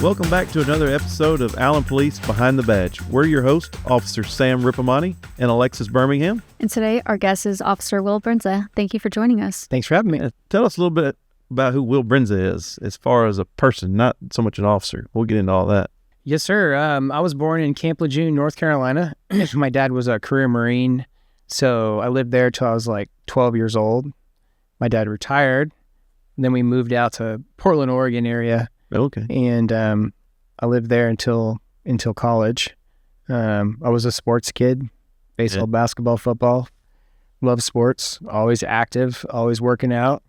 Welcome back to another episode of Allen Police Behind the Badge. We're your hosts, Officer Sam Rippamani and Alexis Birmingham. And today, our guest is Officer Will Brinza. Thank you for joining us. Thanks for having me. Tell us a little bit about who Will Brinza is, as far as a person, not so much an officer. We'll get into all that. Yes, sir. I was born in Camp Lejeune, North Carolina. My dad was a career Marine, so I lived there till I was like 12 years old. My dad retired, and then we moved out to Portland, Oregon area. Okay. And I lived there until college. I was a sports kid, baseball, basketball, football. Love sports, always active, always working out.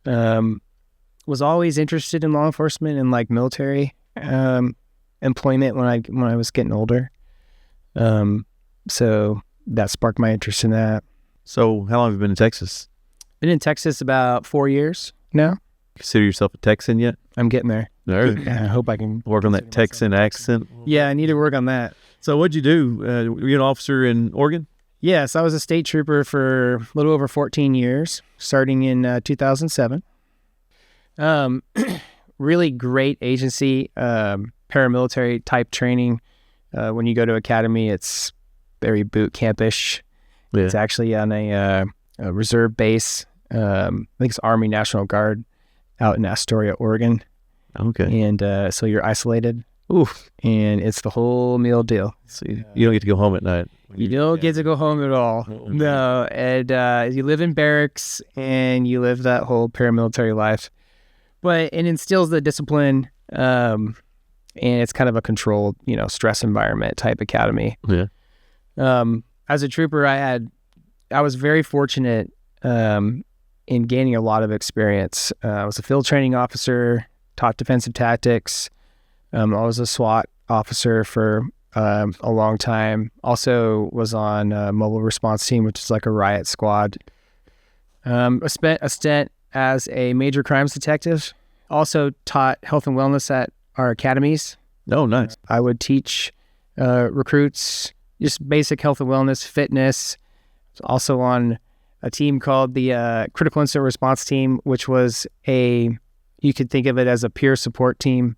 Was always interested in law enforcement and like military employment when I was getting older. So that sparked my interest in that. So how long have you been in Texas? Been in Texas about 4 years now. Consider yourself a Texan yet? I'm getting there. No. Yeah, I hope I can Work on that Texan accent. Yeah, I need to work on that. So what'd you do? Were you an officer in Oregon? Yes, I was a state trooper for a little over 14 years, starting in 2007. Really great agency, paramilitary type training. When you go to academy, it's very boot campish. Yeah. It's actually on a reserve base. I think it's Army National Guard out in Astoria, Oregon. Okay. And so you're isolated. Oof. And it's the whole meal deal. So you don't get to go home at night. You don't get to go home at all. Oh, No. And you live in barracks and you live that whole paramilitary life. But it instills the discipline, and it's kind of a controlled, stress environment type academy. Yeah. As a trooper, I was very fortunate in gaining a lot of experience. I was a field training officer, taught defensive tactics. I was a SWAT officer for a long time. Also was on a mobile response team, which is like a riot squad. I spent a stint as a major crimes detective. Also taught health and wellness at our academies. Oh, nice. I would teach recruits just basic health and wellness, fitness. Also on a team called the Critical Incident Response Team, which was you could think of it as a peer support team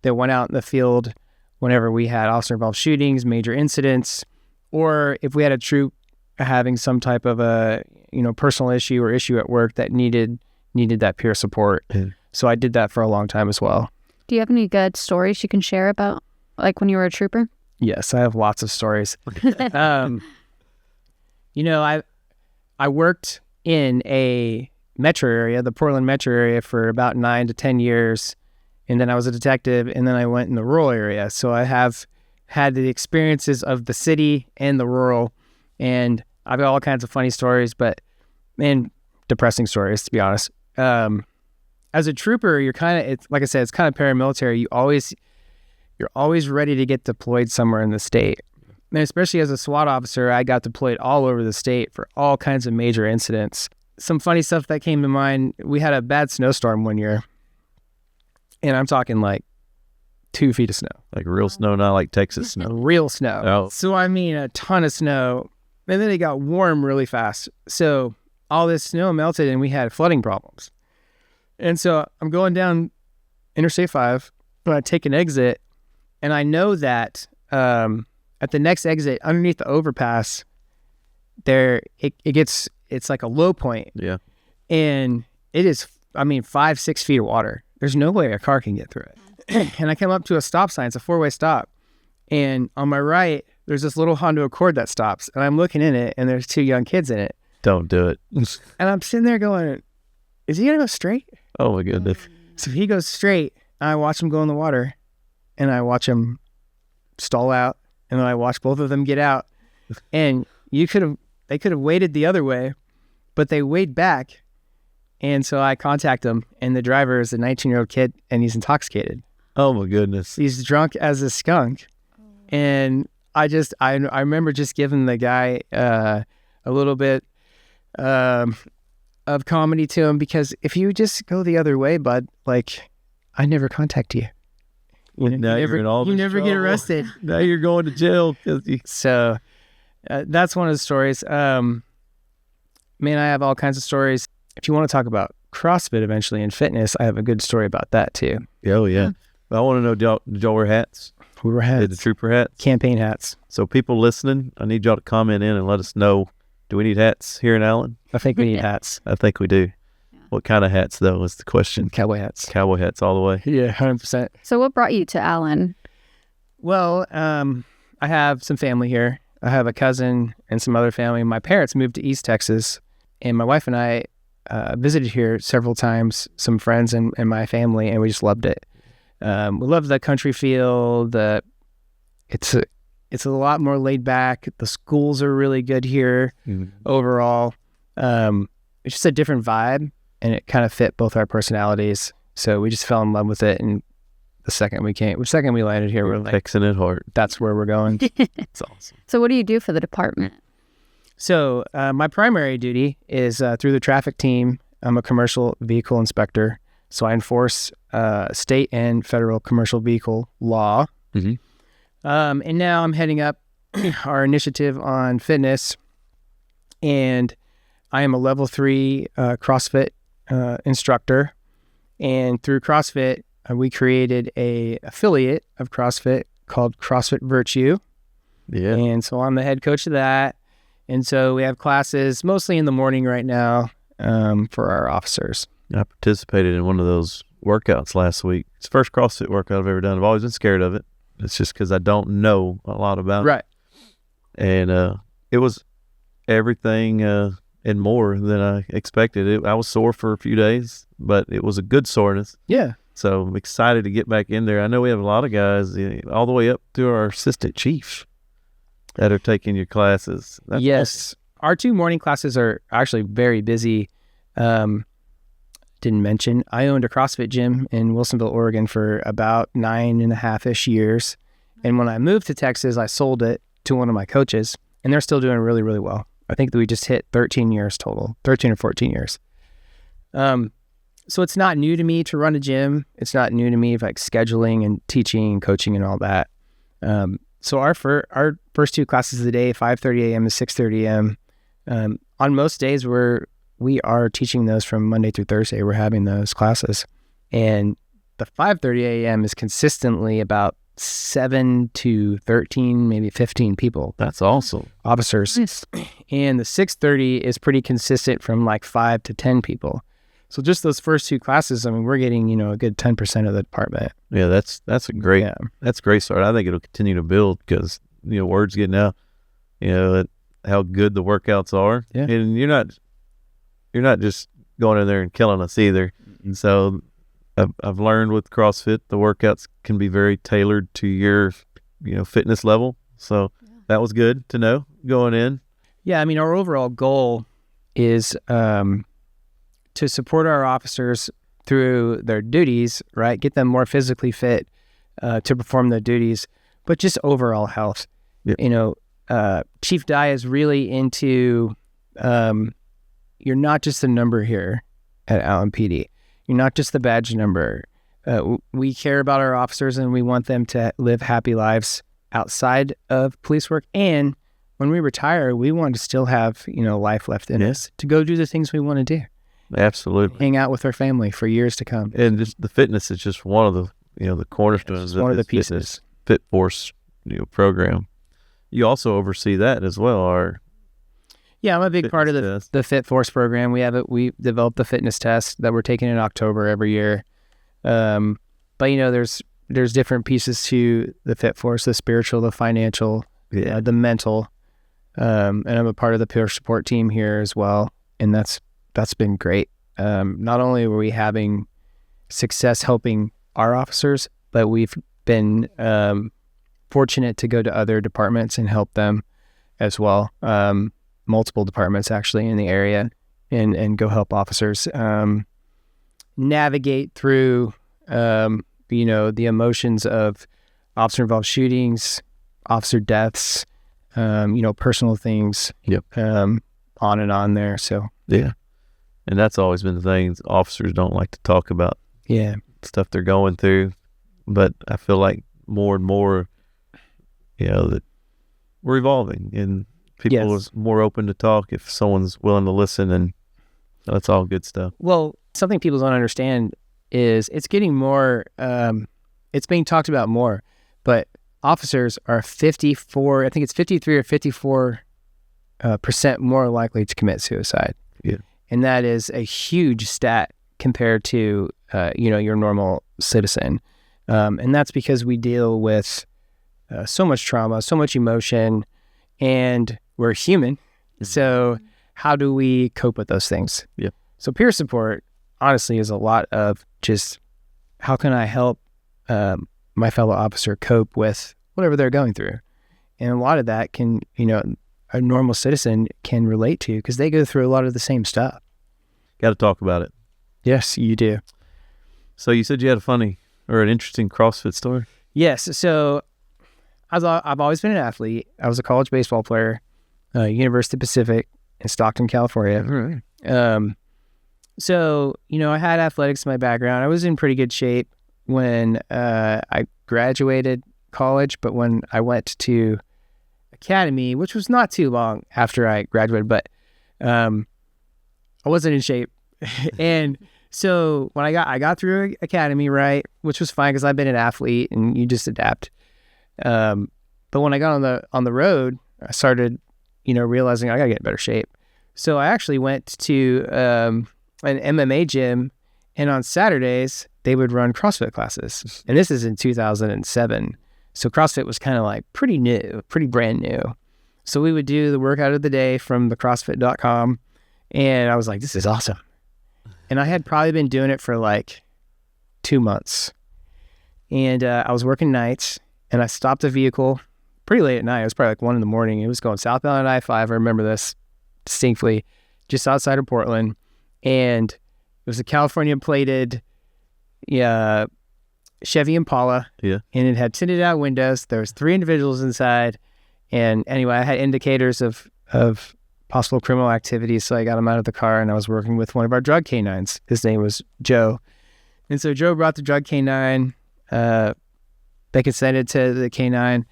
that went out in the field whenever we had officer-involved shootings, major incidents, or if we had a troop having some type of a personal issue or issue at work that needed that peer support. Yeah. So I did that for a long time as well. Do you have any good stories you can share about, like, when you were a trooper? Yes, I have lots of stories. I worked in a metro area, the Portland metro area, for about 9 to 10 years. And then I was a detective, and then I went in the rural area. So I have had the experiences of the city and the rural, and I've got all kinds of funny stories, and depressing stories, to be honest. As a trooper, it's like I said, it's kind of paramilitary. You're always ready to get deployed somewhere in the state. And especially as a SWAT officer, I got deployed all over the state for all kinds of major incidents. Some funny stuff that came to mind, we had a bad snowstorm one year. And I'm talking like 2 feet of snow. Like real snow, not like Texas snow. Real snow. Oh. So I mean a ton of snow. And then it got warm really fast. So all this snow melted and we had flooding problems. And so I'm going down Interstate 5, and I take an exit, and I know that at the next exit, underneath the overpass, it's like a low point. Yeah. And it is, 5-6 feet of water. There's no way a car can get through it. And I come up to a stop sign. It's a 4-way stop. And on my right, there's this little Honda Accord that stops. And I'm looking in it, and there's 2 young kids in it. Don't do it. And I'm sitting there going, is he going to go straight? Oh, my goodness. So he goes straight, and I watch him go in the water, and I watch him stall out, and then I watch both of them get out. And they could have waited the other way, but they weighed back. And so I contact them, and the driver is a 19-year-old kid, and he's intoxicated. Oh, my goodness. He's drunk as a skunk. And I remember just giving the guy a little bit of comedy to him, because if you just go the other way, bud, like, I never contact you. You never get arrested. Now you're going to jail. So that's one of the stories. Man, I have all kinds of stories. If you want to talk about CrossFit eventually and fitness, I have a good story about that too. Oh, yeah. I want to know, did y'all wear hats? We were Did the hats, trooper hats? campaign hats. So people listening, I need y'all to comment in and let us know, do we need hats here in Allen? I think we need hats. I think we do. What kind of hats, though, is the question. Cowboy hats. Cowboy hats all the way. Yeah, 100%. So what brought you to Allen? Well, I have some family here. I have a cousin and some other family. My parents moved to East Texas, and my wife and I visited here several times, some friends and my family, and we just loved it. We love the country feel. It's a lot more laid back. The schools are really good here overall. It's just a different vibe, and it kind of fit both our personalities. So we just fell in love with it, and the second we landed here, we're like, Texan at heart. that's where we're going. It's awesome. So what do you do for the department? So my primary duty is through the traffic team. I'm a commercial vehicle inspector. So I enforce state and federal commercial vehicle law. Mhm. And now I'm heading up our initiative on fitness. And I am a level 3 CrossFit instructor. And through CrossFit, we created a affiliate of CrossFit called CrossFit Virtue. Yeah. And so I'm the head coach of that. And so we have classes mostly in the morning right now for our officers. I participated in one of those workouts last week. It's the first CrossFit workout I've ever done. I've always been scared of it. It's just because I don't know a lot about it. Right. And it was everything and more than I expected. I was sore for a few days, but it was a good soreness. Yeah. So I'm excited to get back in there. I know we have a lot of guys, all the way up to our assistant chief, that are taking your classes. That's yes. awesome. Our 2 morning classes are actually very busy. Didn't mention, I owned a CrossFit gym in Wilsonville, Oregon for about 9.5-ish years. And when I moved to Texas, I sold it to one of my coaches, and they're still doing really, really well. I think that we just hit 13 years total, 13 or 14 years. So it's not new to me to run a gym. It's not new to me like scheduling and teaching and coaching and all that. So our first 2 classes of the day, 5:30 a.m. to 6:30 a.m. On most days we are teaching those from Monday through Thursday. We're having those classes. And the 5:30 a.m. is consistently about 7 to 13, maybe 15 people, That's awesome. officers. Nice. And the 6:30 is pretty consistent from like 5 to 10 people. So just those first 2 classes, I mean, we're getting, a good 10% of the department. Yeah, that's a great Yeah. that's a great start. I think it'll continue to build because word's getting out. How good the workouts are, Yeah. and you're not just going in there and killing us either. And so I've learned with CrossFit, the workouts can be very tailored to your fitness level. So that was good to know going in. Yeah, I mean, our overall goal is to support our officers through their duties, right? Get them more physically fit to perform their duties, but just overall health. Yep. Chief Dye is really into, you're not just a number here at Allen PD. You're not just the badge number. We care about our officers, and we want them to live happy lives outside of police work. And when we retire, we want to still have, life left in us to go do the things we want to do. Absolutely. Hang out with our family for years to come. And just the fitness is just one of the the cornerstones It's one of the this fitness pieces. Fit Force program. You also oversee that as well. Yeah, I'm a big part of fitness test. the Fit Force program. We developed the fitness test that we're taking in October every year. But there's different pieces to the Fit Force: the spiritual, the financial, the mental. And I'm a part of the peer support team here as well, and that's been great. Not only were we having success helping our officers, but we've been fortunate to go to other departments and help them as well. Multiple departments actually in the area, and go help officers navigate through the emotions of officer involved shootings, officer deaths, personal things. Yep. On and on there. So Yeah. And that's always been the thing. Officers don't like to talk about yeah. stuff they're going through, but I feel like more and more, that we're evolving and people Yes. are more open to talk if someone's willing to listen, and that's all good stuff. Well, something people don't understand is it's getting more it's being talked about more, but officers are 54, I think it's 53 or 54 percent more likely to commit suicide. Yeah. And that is a huge stat compared to, your normal citizen. And that's because we deal with so much trauma, so much emotion, and we're human. So how do we cope with those things? Yeah. So peer support, honestly, is a lot of just how can I help my fellow officer cope with whatever they're going through. And a lot of that can, a normal citizen can relate to because they go through a lot of the same stuff. Got to talk about it. Yes, you do. So you said you had a funny or an interesting CrossFit story? Yes. So I've always been an athlete. I was a college baseball player, University Pacific in Stockton, California. Right. So, I had athletics in my background. I was in pretty good shape when I graduated college, but when I went to academy, which was not too long after I graduated, but I wasn't in shape. And so when I got through academy, right, which was fine because I've been an athlete and you just adapt. But when I got on the road, I started, realizing I got to get in better shape. So I actually went to an MMA gym, and on Saturdays they would run CrossFit classes. And this is in 2007. So CrossFit was kind of like pretty new, pretty brand new. So we would do the workout of the day from the CrossFit.com. And I was like, this is awesome. And I had probably been doing it for like 2 months. And I was working nights, and I stopped the vehicle pretty late at night. It was probably like 1 a.m. It was going southbound at I-5. I remember this distinctly, just outside of Portland. And it was a California plated Chevy Impala. Yeah. And it had tinted out windows. There was 3 individuals inside. And anyway, I had indicators of possible criminal activity. So I got him out of the car, and I was working with one of our drug canines. His name was Joe. And so Joe brought the drug canine. They consented to the canine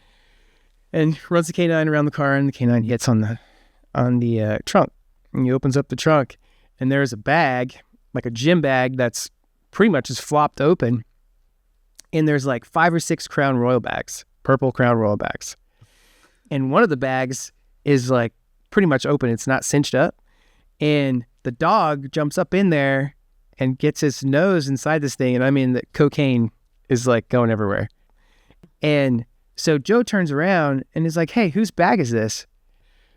and runs the canine around the car, and the canine hits on the trunk. And he opens up the trunk, and there's a bag, like a gym bag that's pretty much just flopped open. And there's like 5 or 6 Crown Royal bags, purple Crown Royal bags. And one of the bags is like pretty much open. It's not cinched up. And the dog jumps up in there and gets his nose inside this thing. And I mean, the cocaine is like going everywhere. And so Joe turns around and is like, hey, whose bag is this?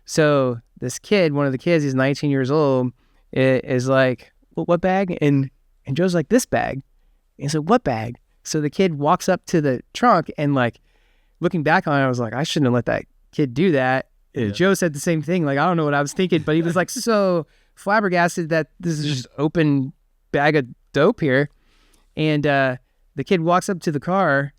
So this kid, one of the kids, he's 19 years old, is like, well, what bag? And Joe's like, this bag. And he said, what bag? So the kid walks up to the trunk, and like looking back on it, I was like, I shouldn't have let that kid do that. Yeah. Joe said the same thing. Like, I don't know what I was thinking, but he was like so flabbergasted that this is just open bag of dope here. And the kid walks up to the car,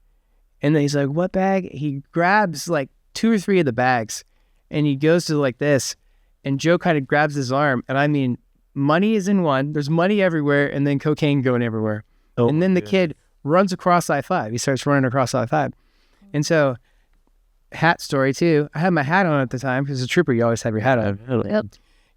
and then he's like, what bag? He grabs like 2 or 3 of the bags, and he goes to like this, and Joe kind of grabs his arm. And I mean, money is in one, there's money everywhere, and then cocaine going everywhere. Oh, and then the yeah. kid runs across I-5. He starts running across I-5. And so, hat story too, I had my hat on at the time, because as a trooper, you always have your hat on. Yep.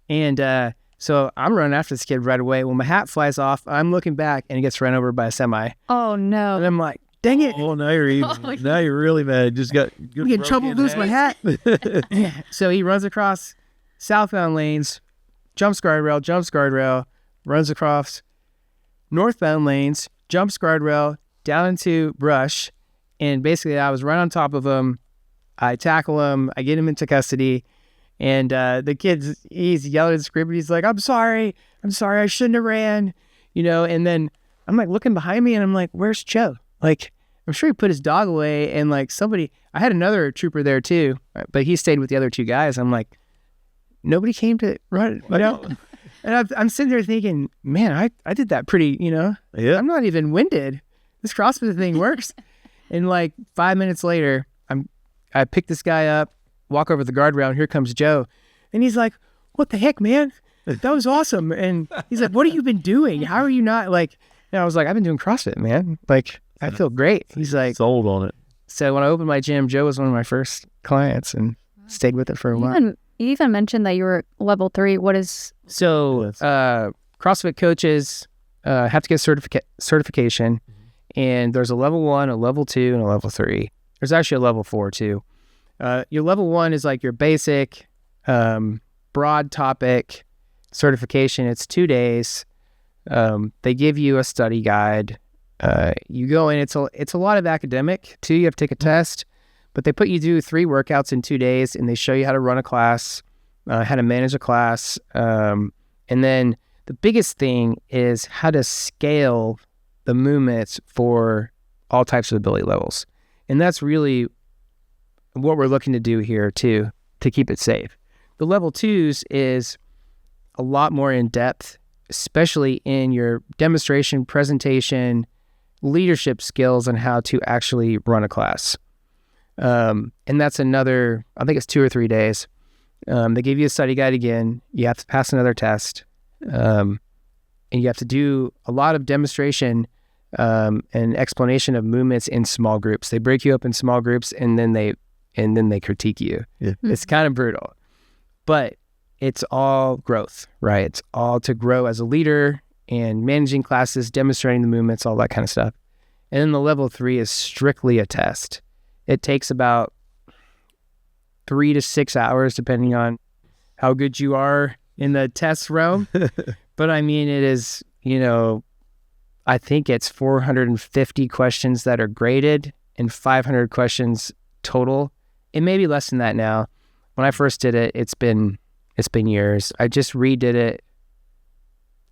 And so I'm running after this kid right away. When my hat flies off, I'm looking back, and he gets run over by a semi. Oh And no. I'm like, dang it. Oh, now you're even. Oh, Now you're really mad. Just got. I'm getting trouble to lose my hat. So he runs across southbound lanes, jumps guardrail, runs across northbound lanes, jumps guardrail, down into brush. And basically, I was right on top of him. I tackle him. I get him into custody. And the kid's, he's yelling and screaming. He's like, I'm sorry. I shouldn't have ran. And then I'm like looking behind me, and I'm like, where's Joe? Like, I'm sure he put his dog away, and like somebody, I had another trooper there too, but he stayed with the other 2 guys. I'm like, nobody came to run, And I'm sitting there thinking, man, I did that pretty, Yeah. I'm not even winded. This CrossFit thing works. And like 5 minutes later, I pick this guy up, walk over the guardrail, and here comes Joe. And he's like, what the heck, man? That was awesome. And he's like, what have you been doing? How are you not like, and I was like, I've been doing CrossFit, man. Like, I feel great. He's like, Sold on it. so when I opened my gym, Joe was one of my first clients and stayed with it for a while. You even mentioned that you were level 3. What is? So Yes. CrossFit coaches have to get certification, And there's a level 1, a level 2, and a level 3. There's actually a level 4 too. Your level 1 is like your basic, broad topic certification. It's 2 days. They give you a study guide. You go in. It's a lot of academic too. You have to take a test, but they put you through 3 workouts in 2 days, and they show you how to run a class, how to manage a class, and then the biggest thing is how to scale the movements for all types of ability levels. And that's really what we're looking to do here too, to keep it safe. The level 2s is a lot more in depth, especially in your demonstration, presentation, leadership skills, and how to actually run a class. And that's another, I think it's 2 or 3 days. They give you a study guide again. You have to pass another test. And you have to do a lot of demonstration and explanation of movements in small groups. They break you up in small groups, and then they critique you. Yeah. It's kind of brutal, but it's all growth, right? It's all to grow as a leader and managing classes, demonstrating the movements, all that kind of stuff. And then the level 3 is strictly a test. It takes about 3 to 6 hours, depending on how good you are in the test realm. But I mean, it is, I think it's 450 questions that are graded and 500 questions total. It may be less than that now. When I first did it, it's been years. I just redid it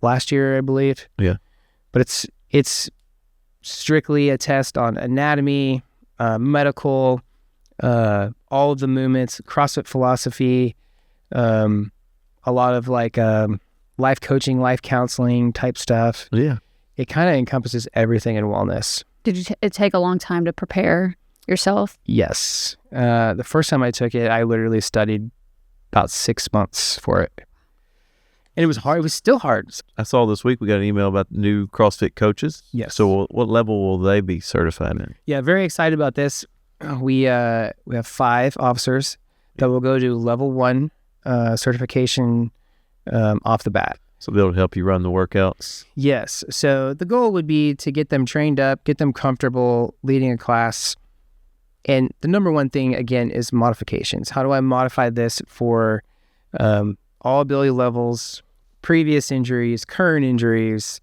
last year, I believe. Yeah. But it's strictly a test on anatomy, medical, all of the movements, CrossFit philosophy, a lot of like life coaching, life counseling type stuff. Yeah. It kind of encompasses everything in wellness. Did it take a long time to prepare yourself? Yes. The first time I took it, I literally studied about 6 months for it. And it was hard. It was still hard. I saw this week we got an email about new CrossFit coaches. Yes. So what level will they be certified in? Yeah, very excited about this. We have 5 officers that will go to level 1 certification off the bat. So they'll help you run the workouts. Yes. So the goal would be to get them trained up, get them comfortable leading a class. And the number one thing, again, is modifications. How do I modify this for all ability levels, previous injuries, current injuries?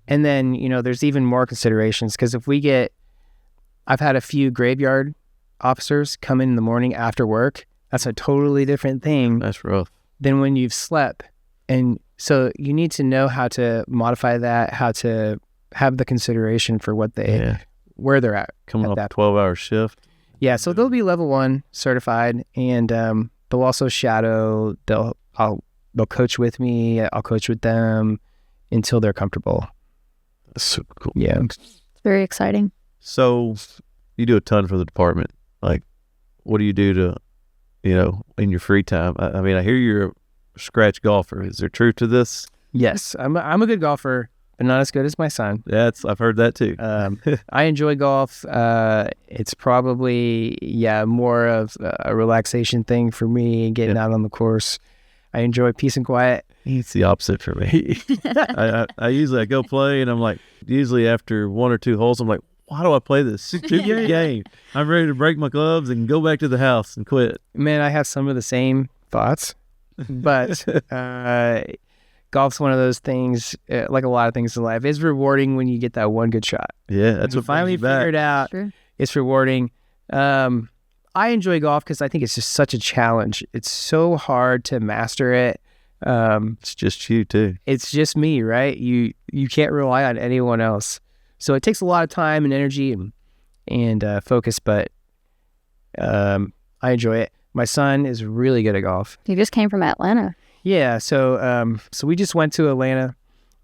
And then, there's even more considerations, because I've had a few graveyard officers come in the morning after work. That's a totally different thing That's rough. than when you've slept. And so you need to know how to modify that, how to have the consideration for where they're at. Coming at off a that 12-hour shift. Yeah, so they'll be level 1 certified, and they'll also shadow. They'll coach with me. I'll coach with them until they're comfortable. That's super cool. Yeah. It's very exciting. So you do a ton for the department. Like, what do you do to, in your free time? I mean, I hear you're a scratch golfer. Is there truth to this? Yes, I'm a good golfer, but not as good as my son. I've heard that too. I enjoy golf. It's probably, more of a relaxation thing for me, getting out on the course. I enjoy peace and quiet. It's the opposite for me. I usually go play, and I'm like, usually after 1 or 2 holes, I'm like, why do I play this stupid game? I'm ready to break my gloves and go back to the house and quit. Man, I have some of the same thoughts, but golf's one of those things, like a lot of things in life. It's rewarding when you get that one good shot. Yeah, that's what finally figured out. Sure. It's rewarding. I enjoy golf because I think it's just such a challenge. It's so hard to master it. It's just you too. It's just me, right? You can't rely on anyone else. So it takes a lot of time and energy and focus, but I enjoy it. My son is really good at golf. You just came from Atlanta. Yeah, so we just went to Atlanta,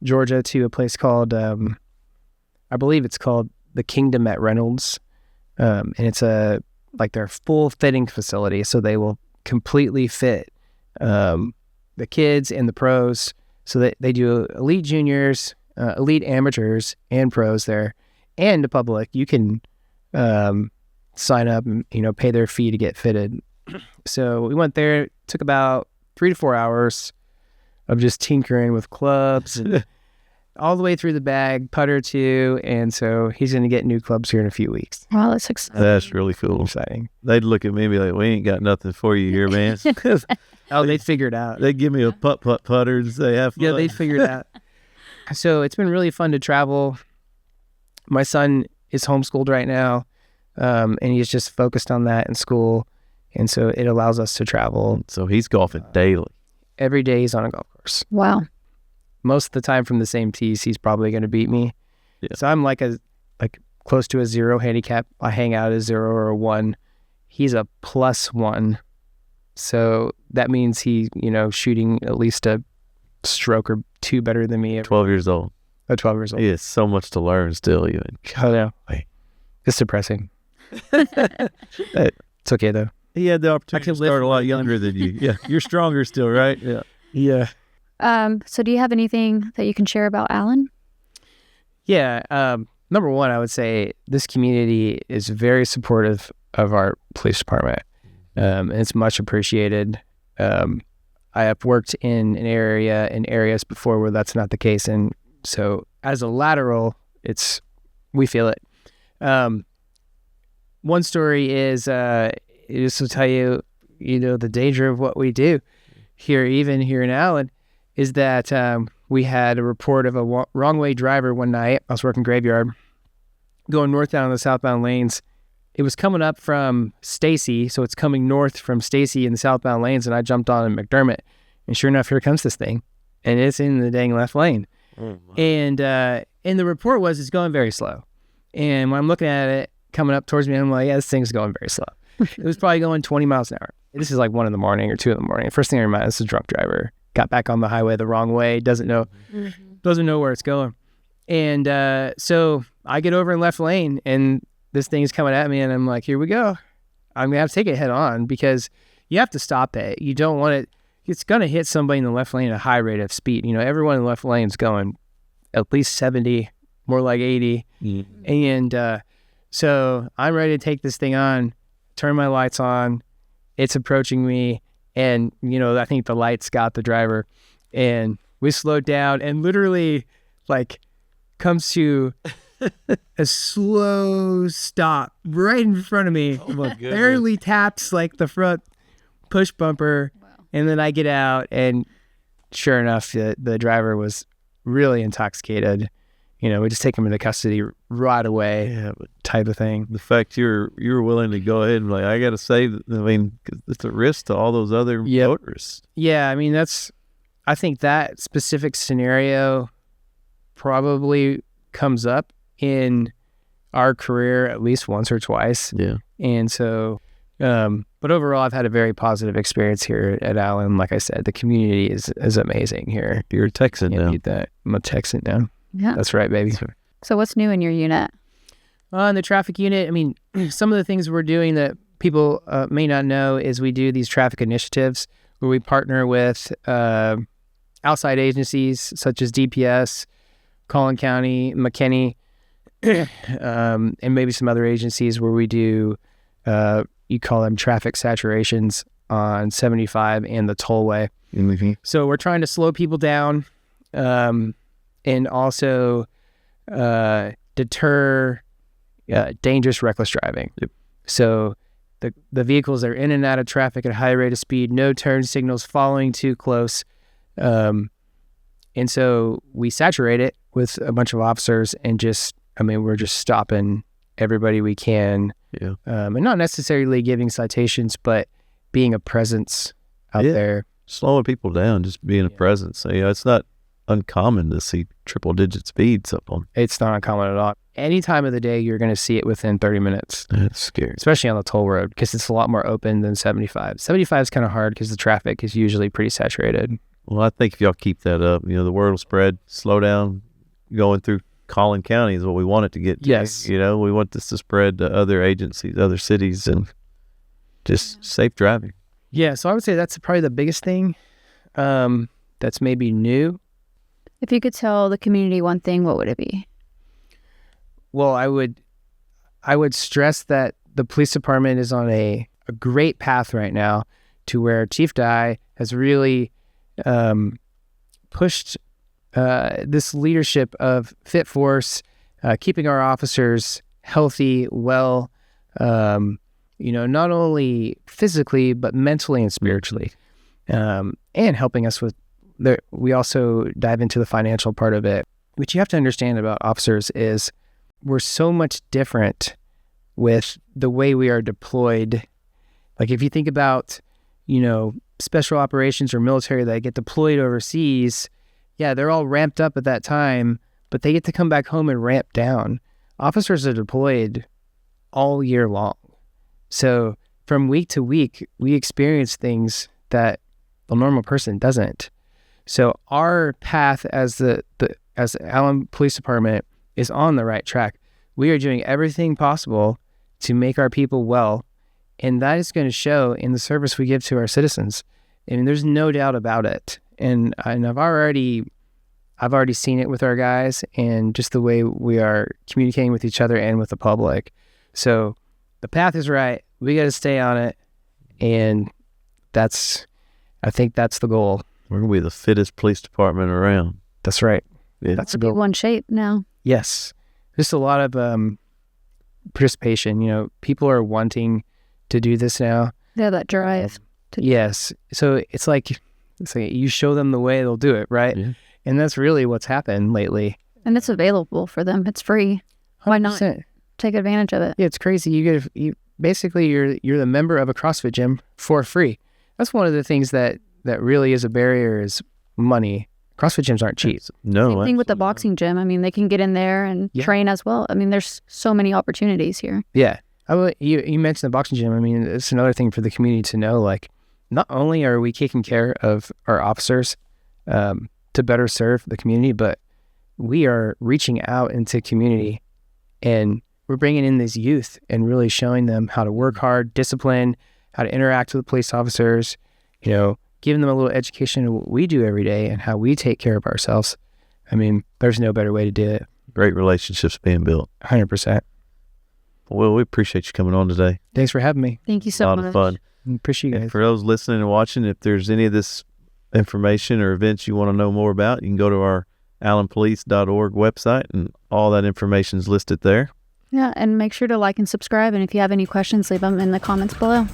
Georgia, to a place called, I believe it's called the Kingdom at Reynolds, and it's their full fitting facility, so they will completely fit the kids and the pros. So they do elite juniors, elite amateurs, and pros there, and the public. You can sign up and pay their fee to get fitted. So we went there. It took about 3 to 4 hours of just tinkering with clubs and all the way through the bag, putter too, and so he's going to get new clubs here in a few weeks. Wow, that's exciting. That's really cool. Exciting. They'd look at me and be like, "We ain't got nothing for you here, man." Oh, they figured out. They give me a putter and say, "Have fun." Yeah, they figured out. So it's been really fun to travel. My son is homeschooled right now, and he's just focused on that in school, and so it allows us to travel. So he's golfing daily. Every day he's on a golf course. Wow. Most of the time from the same tees, he's probably going to beat me. Yeah. So I'm like close to a 0 handicap. I hang out at a 0 or a 1. He's a +1. So that means he, shooting at least a stroke or 2 better than me. 12 years old. At 12 years old. He has so much to learn still, even. Oh, no. It's depressing. It's okay, though. He had the opportunity to live start a lot for- younger than you. Yeah, you're stronger still, right? Yeah. Yeah. So do you have anything that you can share about Alan? Yeah. Number one, I would say this community is very supportive of our police department. And it's much appreciated. I have worked in areas before where that's not the case. And so as a lateral, we feel it. One story is, just to tell you, the danger of what we do here, even here in Allen, is that we had a report of a wrong way driver one night. I was working graveyard, going northbound on the southbound lanes. It was coming up from Stacy, so it's coming north from Stacy in the southbound lanes, and I jumped on in McDermott. And sure enough, here comes this thing, and it's in the dang left lane. And the report was it's going very slow. And when I'm looking at it coming up towards me, I'm like, yeah, this thing's going very slow. It was probably going 20 miles an hour. This is like 1 in the morning or 2 in the morning. First thing I remember, this is a drunk driver. Got back on the highway the wrong way, doesn't know where it's going. And so I get over in left lane, and this thing's coming at me, and I'm like, here we go. I'm gonna have to take it head on because you have to stop it. You don't want it. It's gonna hit somebody in the left lane at a high rate of speed. Everyone in the left lane's going at least 70, more like 80. And so I'm ready to take this thing on, turn my lights on. It's approaching me. And, I think the lights got the driver, and we slowed down and literally comes to a slow stop right in front of me. Oh my goodness. Barely taps the front push bumper. Wow. And then I get out, and sure enough, the driver was really intoxicated. We just take him into custody right away. Yeah, but Type of thing. the fact you were willing to go ahead and I got to save. 'Cause it's a risk to all those other Yep. motorists. Yeah, I think that specific scenario probably comes up in our career at least once or twice. Yeah. And so, but overall, I've had a very positive experience here at Allen. Like I said, the community is amazing here. You're a Texan Can't now. beat that. I'm a Texan now. Yeah. That's right, baby. So what's new in your unit? In the traffic unit, some of the things we're doing that people may not know is we do these traffic initiatives where we partner with outside agencies such as DPS, Collin County, McKinney, and maybe some other agencies where we do, you call them traffic saturations on 75 and the tollway. So we're trying to slow people down and also deter dangerous, reckless driving. Yep. So the vehicles are in and out of traffic at a high rate of speed, no turn signals, following too close. And so we saturate it with a bunch of officers and we're just stopping everybody we can. Yeah. And not necessarily giving citations, but being a presence out Yeah. there. Slowing people down, just being a presence. So, it's not uncommon to see triple-digit speeds up on. It's not uncommon at all. Any time of the day, you're going to see it within 30 minutes, That's scary. especially on the toll road because it's a lot more open than 75. 75 is kind of hard because the traffic is usually pretty saturated. Well, I think if y'all keep that up, the word will spread. Slow down. Going through Collin County is what we want it to get to. Yes. We want this to spread to other agencies, other cities, and just safe driving. Yeah, so I would say that's probably the biggest thing that's maybe new. If you could tell the community one thing, what would it be? Well, I would stress that the police department is on a great path right now to where Chief Dye has really pushed this leadership of Fit Force, keeping our officers healthy, well, not only physically, but mentally and spiritually, and helping us with we also dive into the financial part of it. What you have to understand about officers is we're so much different with the way we are deployed. Like if you think about, special operations or military that get deployed overseas, yeah, they're all ramped up at that time, but they get to come back home and ramp down. Officers are deployed all year long. So from week to week, we experience things that a normal person doesn't. So our path as the Allen Police Department is on the right track. We are doing everything possible to make our people well, and that is going to show in the service we give to our citizens. And there's no doubt about it. And I've already seen it with our guys and just the way we are communicating with each other and with the public. So the path is right. We got to stay on it. And I think that's the goal. We're going to be the fittest police department around. That's right. Yeah. That's the Be goal. one shape now. Yes. Just a lot of participation. People are wanting to do this now. Yeah, that drive. Yes. So it's like you show them the way, they'll do it, right? Yeah. And that's really what's happened lately. And it's available for them. It's free. Why not 100%. take advantage of it? Yeah, it's crazy. You're the member of a CrossFit gym for free. That's one of the things that really is a barrier is money. CrossFit gyms aren't cheap. No. Same thing with the absolutely not. boxing gym. I mean, they can get in there and train as well. I mean, there's so many opportunities here. Yeah. You mentioned the boxing gym. I mean, it's another thing for the community to know, like, not only are we taking care of our officers to better serve the community, but we are reaching out into community and we're bringing in these youth and really showing them how to work hard, discipline, how to interact with police officers, giving them a little education of what we do every day and how we take care of ourselves. I mean, there's no better way to do it. Great relationships being built. 100%. Well, we appreciate you coming on today. Thanks for having me. Thank you so a lot much. of fun. Appreciate you And guys. for those listening and watching, if there's any of this information or events you want to know more about, you can go to our allenpolice.org website, and all that information is listed there. Yeah, and make sure to like and subscribe. And if you have any questions, leave them in the comments below.